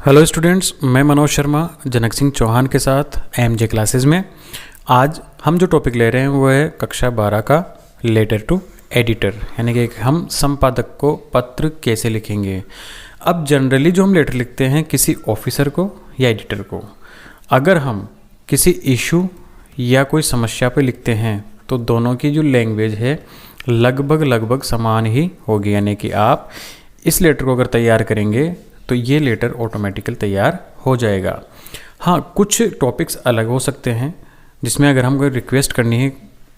Hello students, मैं मनोज शर्मा जनक सिंह चौहान के साथ एमजे क्लासेस में। आज हम जो टॉपिक ले रहे हैं वो है कक्षा 12 का लेटर टू एडिटर, यानी कि हम संपादक को पत्र कैसे लिखेंगे। अब जनरली जो हम लेटर लिखते हैं किसी ऑफिसर को या एडिटर को, अगर हम किसी इशू या कोई समस्या पे लिखते हैं तो दोनों की जो लैंग्वेज है लगभग समान ही होगी। यानी कि आप इस लेटर को अगर तैयार करेंगे तो ये लेटर ऑटोमेटिकल तैयार हो जाएगा। हाँ, कुछ टॉपिक्स अलग हो सकते हैं जिसमें अगर हम कोई रिक्वेस्ट करनी है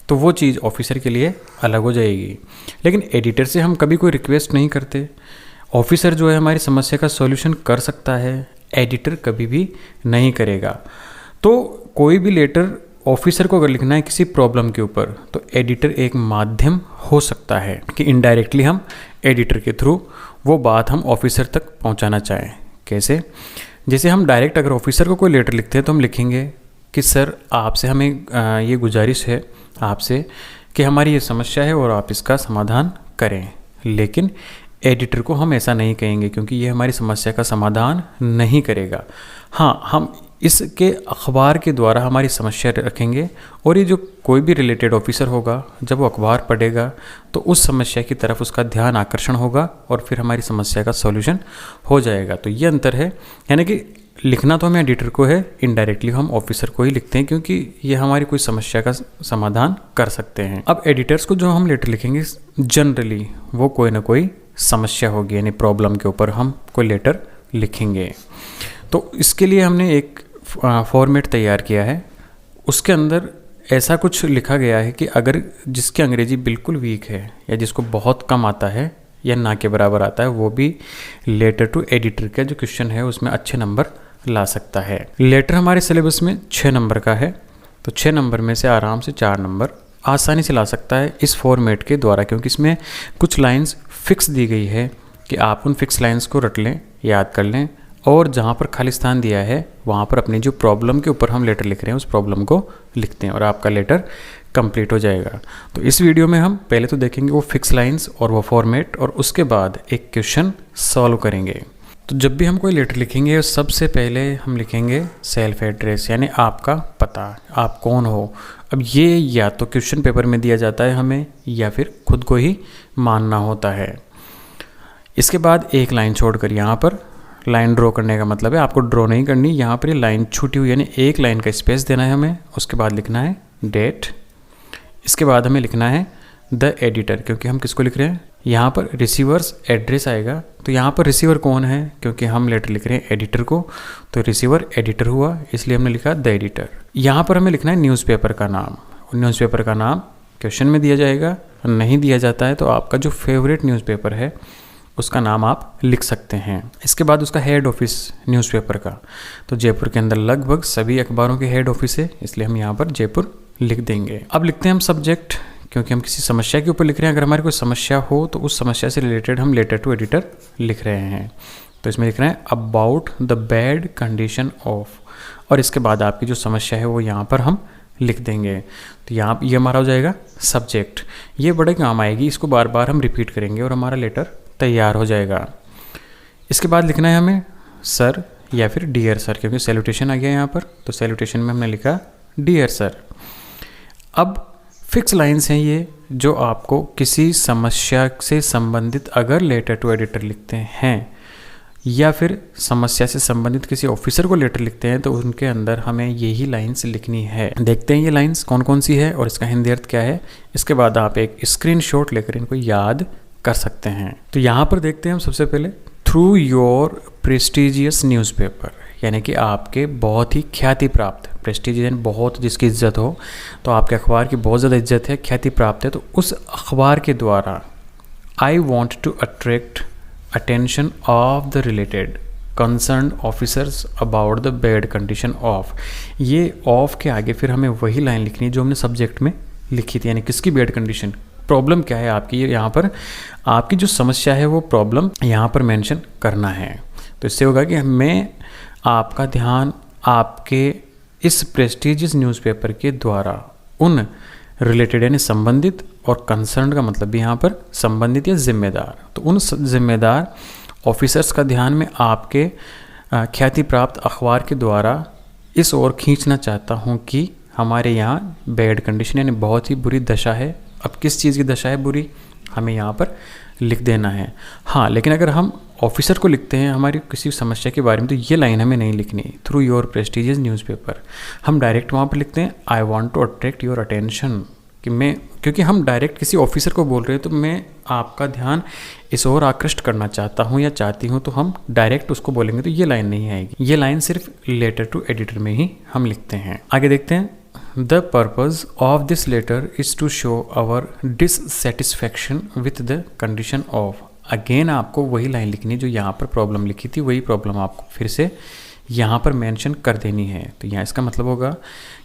तो वो चीज़ ऑफिसर के लिए अलग हो जाएगी, लेकिन एडिटर से हम कभी कोई रिक्वेस्ट नहीं करते। ऑफिसर जो है हमारी समस्या का सॉल्यूशन कर सकता है, एडिटर कभी भी नहीं करेगा। तो कोई भी लेटर ऑफिसर को अगर लिखना है किसी प्रॉब्लम के ऊपर तो एडिटर एक माध्यम हो सकता है कि इनडायरेक्टली हम एडिटर के थ्रू वो बात हम ऑफिसर तक पहुंचाना चाहें। कैसे? जैसे हम डायरेक्ट अगर ऑफिसर को कोई लेटर लिखते हैं तो हम लिखेंगे कि सर आपसे हमें ये गुजारिश है आपसे कि हमारी ये समस्या है और आप इसका समाधान करें। लेकिन एडिटर को हम ऐसा नहीं कहेंगे क्योंकि ये हमारी समस्या का समाधान नहीं करेगा। हाँ, हम इसके अखबार के द्वारा हमारी समस्या रखेंगे और ये जो कोई भी रिलेटेड ऑफिसर होगा जब वो अखबार पढ़ेगा तो उस समस्या की तरफ उसका ध्यान आकर्षण होगा और फिर हमारी समस्या का सॉल्यूशन हो जाएगा। तो ये अंतर है, यानी कि लिखना तो हमें एडिटर को है, इनडायरेक्टली हम ऑफिसर को ही लिखते हैं क्योंकि ये हमारी कोई समस्या का समाधान कर सकते हैं। अब एडिटर्स को जो हम लेटर लिखेंगे जनरली वो कोई ना कोई समस्या होगी, यानी प्रॉब्लम के ऊपर हम कोई लेटर लिखेंगे। तो इसके लिए हमने एक फॉर्मेट तैयार किया है। उसके अंदर ऐसा कुछ लिखा गया है कि अगर जिसकी अंग्रेजी बिल्कुल वीक है या जिसको बहुत कम आता है या ना के बराबर आता है वो भी लेटर टू एडिटर का जो क्वेश्चन है उसमें अच्छे नंबर ला सकता है। लेटर हमारे सिलेबस में 6 नंबर का है, तो 6 नंबर में से आराम से 4 नंबर आसानी से ला सकता है इस फॉर्मेट के द्वारा, क्योंकि इसमें कुछ लाइंस फिक्स दी गई है कि आप उन फिक्स लाइंस को रट लें, याद कर लें, और जहाँ पर खाली स्थान दिया है वहाँ पर अपनी जो प्रॉब्लम के ऊपर हम लेटर लिख रहे हैं उस प्रॉब्लम को लिखते हैं और आपका लेटर कंप्लीट हो जाएगा। तो इस वीडियो में हम पहले तो देखेंगे वो फिक्स लाइंस और वो फॉर्मेट, और उसके बाद एक क्वेश्चन सॉल्व करेंगे। तो जब भी हम कोई लेटर लिखेंगे सबसे पहले हम लिखेंगे सेल्फ एड्रेस, यानी आपका पता, आप कौन हो। अब ये या तो क्वेश्चन पेपर में दिया जाता है हमें या फिर खुद को ही मानना होता है। इसके बाद एक लाइन छोड़कर यहाँ पर लाइन ड्रॉ करने का मतलब है आपको ड्रॉ नहीं करनी, यहाँ पर ये लाइन छूटी हुई, यानी एक लाइन का स्पेस देना है हमें। उसके बाद लिखना है डेट। इसके बाद हमें लिखना है द एडिटर, क्योंकि हम किसको लिख रहे हैं, यहाँ पर रिसीवर्स एड्रेस आएगा। तो यहाँ पर रिसीवर कौन है, क्योंकि हम लेटर लिख रहे हैं एडिटर को, तो रिसीवर एडिटर हुआ, इसलिए हमने लिखा द एडिटर। यहाँ पर हमें लिखना है न्यूज़पेपर का नाम। न्यूज़पेपर का नाम क्वेश्चन में दिया जाएगा, नहीं दिया जाता है तो आपका जो फेवरेट न्यूज़पेपर है उसका नाम आप लिख सकते हैं। इसके बाद उसका हेड ऑफिस न्यूज़पेपर का, तो जयपुर के अंदर लगभग सभी अखबारों के हेड ऑफिस है, इसलिए हम यहाँ पर जयपुर लिख देंगे। अब लिखते हैं हम सब्जेक्ट, क्योंकि हम किसी समस्या के ऊपर लिख रहे हैं। अगर हमारी कोई समस्या हो तो उस समस्या से रिलेटेड हम लेटर टू एडिटर लिख रहे हैं, तो इसमें लिख रहे हैं about the bad condition of, और इसके बाद आपकी जो समस्या है वो यहाँ पर हम लिख देंगे। तो यहाँ ये हमारा हो जाएगा सब्जेक्ट। ये बड़े काम आएगी, इसको बार बार हम रिपीट करेंगे और हमारा लेटर तैयार हो जाएगा। इसके बाद लिखना है हमें सर या फिर डियर सर, क्योंकि सैल्यूटेशन आ गया यहाँ पर, तो सैल्यूटेशन में हमने लिखा डियर सर। अब फिक्स लाइंस हैं ये जो आपको किसी समस्या से संबंधित अगर लेटर टू एडिटर लिखते हैं या फिर समस्या से संबंधित किसी ऑफिसर को लेटर लिखते हैं तो उनके अंदर हमें यही लाइंस लिखनी है। देखते हैं ये लाइंस कौन कौन सी है और इसका हिंदी अर्थ क्या है। इसके बाद आप एक स्क्रीनशॉट लेकर इनको याद कर सकते हैं। तो यहाँ पर देखते हैं हम सबसे पहले थ्रू योर प्रेस्टिजियस न्यूज़पेपर, यानी कि आपके बहुत ही ख्याति प्राप्त, प्रेस्टिजियस बहुत जिसकी इज्जत हो, तो आपके अखबार की बहुत ज़्यादा इज्जत है, ख्याति प्राप्त है, तो उस अखबार के द्वारा I want to attract attention of the related concern officers about the bad condition of. ये ऑफ के आगे फिर हमें वही लाइन लिखनी है जो हमने सब्जेक्ट में लिखी थी, यानी किसकी बैड कंडीशन, प्रॉब्लम क्या है आपकी, यहाँ पर आपकी जो समस्या है वो प्रॉब्लम यहाँ पर मेंशन करना है। तो इससे होगा कि हमें आपका ध्यान आपके इस प्रेस्टिजियस न्यूज़पेपर के द्वारा उन रिलेटेड यानी संबंधित, और कंसर्न का मतलब भी यहाँ पर संबंधित या जिम्मेदार, तो उन जिम्मेदार ऑफिसर्स का ध्यान में आपके ख्याति प्राप्त अखबार के द्वारा इस ओर खींचना चाहता हूँ कि हमारे यहाँ बैड कंडीशन यानी बहुत ही बुरी दशा है। अब किस चीज़ की दशा है बुरी, हमें यहाँ पर लिख देना है। हाँ, लेकिन अगर हम ऑफिसर को लिखते हैं हमारी किसी समस्या के बारे में, तो ये लाइन हमें नहीं लिखनी। थ्रू योर प्रेस्टिजियस न्यूज़पेपर, हम डायरेक्ट वहाँ पर लिखते हैं I want to attract your attention, कि मैं, क्योंकि हम डायरेक्ट किसी ऑफिसर को बोल रहे हैं तो मैं आपका ध्यान इस ओर आकृष्ट करना चाहता हूँ या चाहती हूँ, तो हम डायरेक्ट उसको बोलेंगे तो ये लाइन नहीं आएगी। ये लाइन सिर्फ लेटर टू एडिटर में ही हम लिखते हैं। आगे देखते हैं। The purpose of this letter is to show our dissatisfaction with the condition of. Again आपको वही लाइन लिखनी जो यहाँ पर प्रॉब्लम लिखी थी, वही प्रॉब्लम आपको फिर से यहाँ पर मेंशन कर देनी है। तो यहाँ इसका मतलब होगा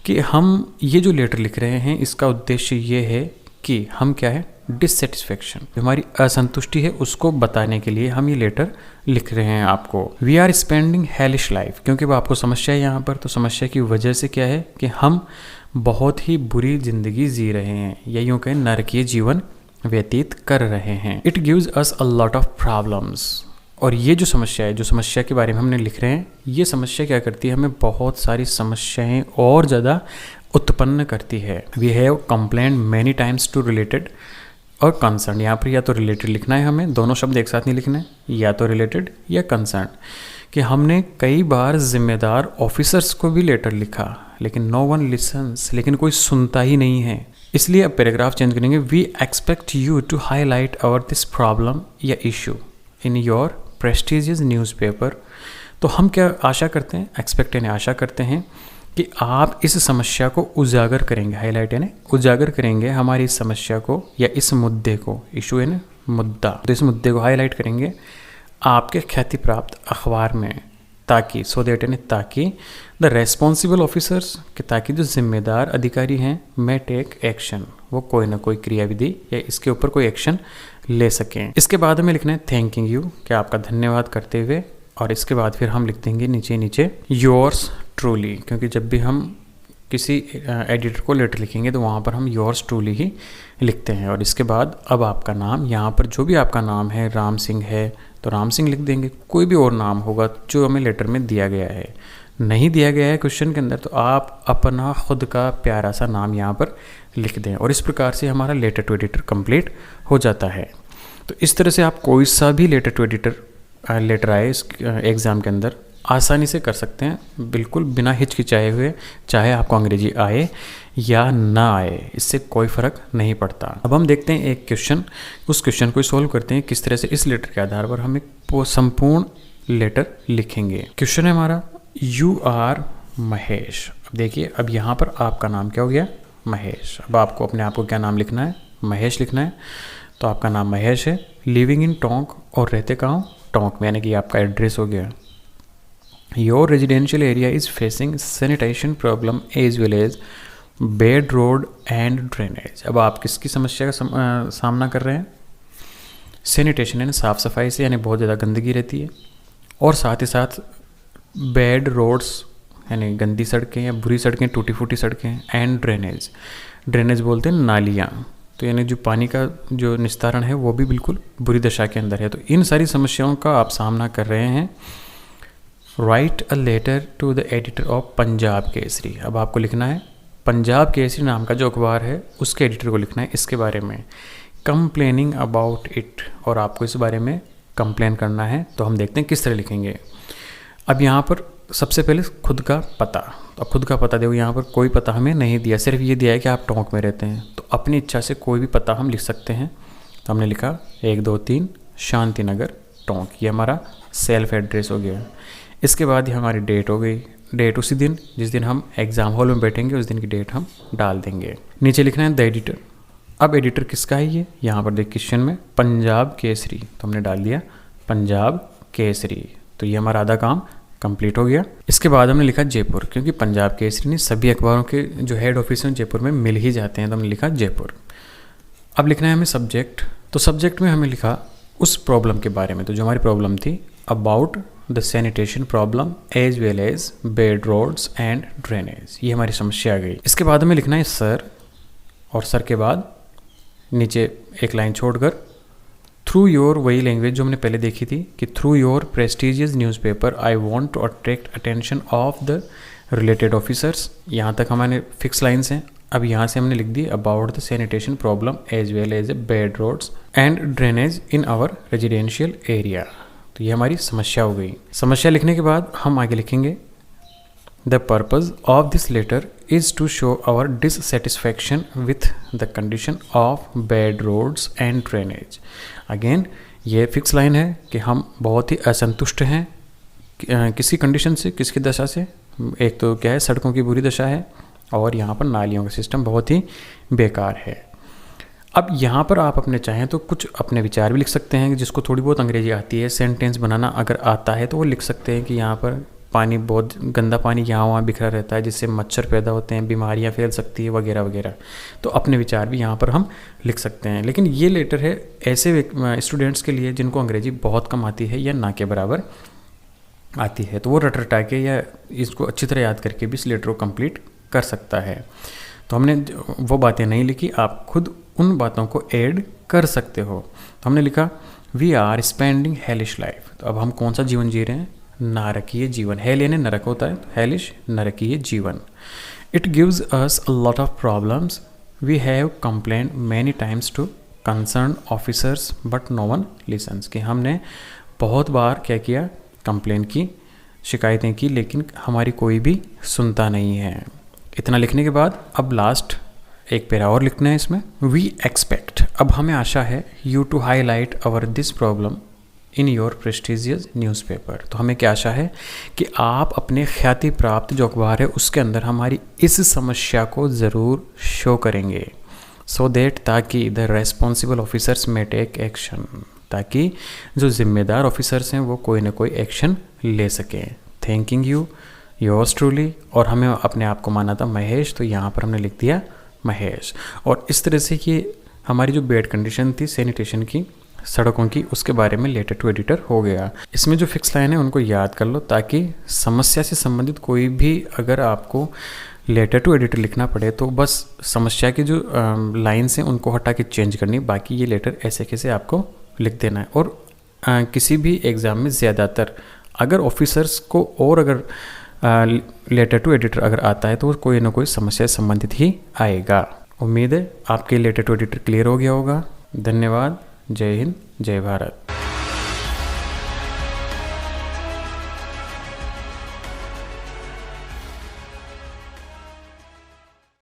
कि हम ये जो लेटर लिख रहे हैं इसका उद्देश्य ये है कि हम क्या है, डिससेटिस्फैक्शन, हमारी असंतुष्टि है, उसको बताने के लिए हम ये लेटर लिख रहे हैं आपको। We are spending hellish life, क्योंकि वो आपको समस्या है यहाँ पर, तो समस्या की वजह से क्या है कि हम बहुत ही बुरी जिंदगी जी रहे हैं, या यूँ कहें नरकीय जीवन व्यतीत कर रहे हैं। It gives us a lot of problems. और ये जो समस्या है, जो समस्या के बारे में हमने लिख रहे हैं, ये समस्या क्या करती है, हमें बहुत सारी समस्याएं और ज़्यादा उत्पन्न करती है। We have complaint many times to related और कंसर्न। यहाँ पर या तो रिलेटेड लिखना है, हमें दोनों शब्द एक साथ नहीं लिखना है, या तो रिलेटेड या कंसर्न, कि हमने कई बार जिम्मेदार ऑफिसर्स को भी लेटर लिखा लेकिन नो वन लिसन्स, लेकिन कोई सुनता ही नहीं है। इसलिए अब पैराग्राफ चेंज करेंगे। We expect you to highlight our this problem या issue in your prestigious newspaper. तो हम क्या आशा करते हैं, एक्सपेक्ट यानी आशा करते हैं कि आप इस समस्या को उजागर करेंगे, हाईलाइट यानी उजागर करेंगे हमारी इस समस्या को या इस मुद्दे को, इशू यानी मुद्दा, तो इस मुद्दे को हाईलाइट करेंगे आपके ख्याति प्राप्त अखबार में, ताकि सो दैट यानी ताकि द रेस्पॉन्सिबल ऑफिसर्स, कि ताकि जो जिम्मेदार अधिकारी हैं मे टेक एक्शन, वो कोई ना कोई क्रियाविधि या इसके ऊपर कोई एक्शन ले सकें। इसके बाद हमें लिखना है थैंकिंग यू, कि आपका धन्यवाद करते हुए, और इसके बाद फिर हम लिख देंगे नीचे नीचे योर्स ट्रूली, क्योंकि जब भी हम किसी एडिटर को लेटर लिखेंगे तो वहाँ पर हम योर्स ट्रूली ही लिखते हैं। और इसके बाद अब आपका नाम, यहाँ पर जो भी आपका नाम है, राम सिंह है तो राम सिंह लिख देंगे, कोई भी और नाम होगा जो हमें लेटर में दिया गया है। नहीं दिया गया है क्वेश्चन के अंदर तो आप अपना खुद का प्यारा सा नाम यहाँ पर लिख दें, और इस प्रकार से हमारा लेटर टू एडिटर कंप्लीट हो जाता है। तो इस तरह से आप कोई सा भी लेटर टू एडिटर लेटर आए इस एग्ज़ाम के अंदर आसानी से कर सकते हैं, बिल्कुल बिना हिचकिचाए हुए, चाहे आपको अंग्रेजी आए या ना आए, इससे कोई फ़र्क नहीं पड़ता। अब हम देखते हैं एक क्वेश्चन, उस क्वेश्चन को सॉल्व करते हैं किस तरह से इस लेटर के आधार पर हम एक संपूर्ण लेटर लिखेंगे। क्वेश्चन है हमारा, यू आर महेश। अब देखिए, अब यहाँ पर आपका नाम क्या हो गया, महेश। अब आपको अपने आप को क्या नाम लिखना है, महेश लिखना है। तो आपका नाम महेश है, लिविंग इन टोंक, और रहते कहाँ हो, टोंक में, यानी कि आपका एड्रेस हो गया। Your residential area is facing sanitation problem as well as bad road and drainage. अब आप किसकी समस्या का सामना कर रहे हैं, सैनिटेशन यानी साफ़ सफाई से, यानी बहुत ज़्यादा गंदगी रहती है, और साथ ही साथ बैड रोड्स यानी गंदी सड़कें या बुरी सड़कें, टूटी फूटी सड़कें, एंड ड्रेनेज, ड्रेनेज बोलते हैं नालियाँ, तो यानी जो पानी का जो निस्तारण है वो भी बिल्कुल बुरी दशा के अंदर है। तो इन सारी समस्याओं का आप सामना कर रहे हैं। Write a letter to the editor of Punjab Kesari. अब आपको लिखना है पंजाब केसरी नाम का जो अखबार है उसके एडिटर को लिखना है इसके बारे में, कंप्लेनिंग अबाउट इट, और आपको इस बारे में कंप्लेन करना है। तो हम देखते हैं किस तरह लिखेंगे। अब यहाँ पर सबसे पहले खुद का पता, तो अब खुद का पता देखो, यहाँ पर कोई पता हमें नहीं दिया, सिर्फ ये दिया है कि आप टोंक में रहते हैं, तो अपनी इच्छा से कोई भी पता हम लिख सकते हैं। तो हमने लिखा 123 शांति नगर टोंक, ये हमारा सेल्फ एड्रेस हो गया। इसके बाद ये हमारी डेट हो गई, डेट उसी दिन जिस दिन हम एग्ज़ाम हॉल में बैठेंगे उस दिन की डेट हम डाल देंगे। नीचे लिखना है द एडिटर। अब एडिटर किसका है ये, यहाँ पर देख क्वेश्चन में पंजाब केसरी, तो हमने डाल दिया पंजाब केसरी, तो ये हमारा आधा काम कंप्लीट हो गया। इसके बाद हमने लिखा जयपुर, क्योंकि पंजाब केसरी नहीं सभी अखबारों के जो हेड ऑफिस हैं जयपुर में मिल ही जाते हैं, तो हमने लिखा जयपुर। अब लिखना है हमें सब्जेक्ट, तो सब्जेक्ट में हमें लिखा उस प्रॉब्लम के बारे में, तो जो हमारी प्रॉब्लम थी about the sanitation problem as well as bad roads and drainage, ये हमारी समस्या आ गई। इसके बाद हमें लिखना है सर, और सर के बाद नीचे एक लाइन छोड़कर थ्रू योर, वही लैंग्वेज जो हमने पहले देखी थी कि through your prestigious newspaper I want to attract attention of the related officers. यहाँ तक हमारे फिक्स लाइन्स हैं। अब यहाँ से हमने लिख दी about the sanitation problem as well as a bad roads and drainage in our residential area. तो ये हमारी समस्या हो गई। समस्या लिखने के बाद हम आगे लिखेंगे the purpose of this letter is to show our dissatisfaction with the condition of bad roads and drainage. Again ये फिक्स लाइन है कि हम बहुत ही असंतुष्ट हैं किसी कंडीशन से, किसकी दशा से। एक तो क्या है, सड़कों की बुरी दशा है और यहाँ पर नालियों का सिस्टम बहुत ही बेकार है। अब यहाँ पर आप अपने चाहें तो कुछ अपने विचार भी लिख सकते हैं, जिसको थोड़ी बहुत अंग्रेजी आती है, सेंटेंस बनाना अगर आता है तो वो लिख सकते हैं कि यहाँ पर पानी, बहुत गंदा पानी यहाँ वहाँ बिखरा रहता है जिससे मच्छर पैदा होते हैं, बीमारियाँ फैल सकती है वगैरह वगैरह। तो अपने विचार भी यहाँ पर हम लिख सकते हैं। लेकिन ये लेटर है ऐसे स्टूडेंट्स के लिए जिनको अंग्रेजी बहुत कम आती है या ना के बराबर आती है, तो वो रट रटा के या इसको अच्छी तरह याद करके भी इस लेटर को कंप्लीट कर सकता है। तो हमने वो बातें नहीं लिखी, आप खुद उन बातों को ऐड कर सकते हो। तो हमने लिखा we are spending hellish life. तो अब हम कौन सा जीवन जी रहे हैं? नारकीय जीवन। हेल यानी नरक होता है, हेलिश नरकीय जीवन। It gives us a lot of problems, we have complain many times to concern officers but no one listens. कि हमने बहुत बार क्या किया, कंप्लेन की, शिकायतें की, लेकिन हमारी कोई भी सुनता नहीं है। इतना लिखने के बाद अब लास्ट एक पैरा और लिखना है इसमें, वी एक्सपेक्ट। अब हमें आशा है you to highlight our this problem in your prestigious newspaper. तो हमें क्या आशा है कि आप अपने ख्याति प्राप्त जो अखबार है उसके अंदर हमारी इस समस्या को ज़रूर शो करेंगे, सो दैट ताकि द रेस्पॉन्सिबल ऑफिसर्स में टेक एक्शन, ताकि जो जिम्मेदार ऑफिसर्स हैं वो कोई ना कोई एक्शन ले सकें। Thanking you yours truly. और हमें अपने आप को माना था महेश, तो यहाँ पर हमने लिख दिया महेश। और इस तरह से कि हमारी जो बैड कंडीशन थी सैनिटेशन की, सड़कों की, उसके बारे में लेटर टू एडिटर हो गया। इसमें जो फिक्स लाइन है उनको याद कर लो, ताकि समस्या से संबंधित कोई भी अगर आपको लेटर टू एडिटर लिखना पड़े तो बस समस्या की जो लाइन्स हैं उनको हटा के चेंज करनी, बाकी ये लेटर ऐसे कैसे आपको लिख देना है। और किसी भी एग्ज़ाम में ज़्यादातर अगर ऑफिसर्स को और अगर लेटर टू एडिटर अगर आता है तो वो कोई ना कोई समस्या से संबंधित ही आएगा। उम्मीद है आपके लेटर टू एडिटर क्लियर हो गया होगा। धन्यवाद। जय हिंद, जय भारत।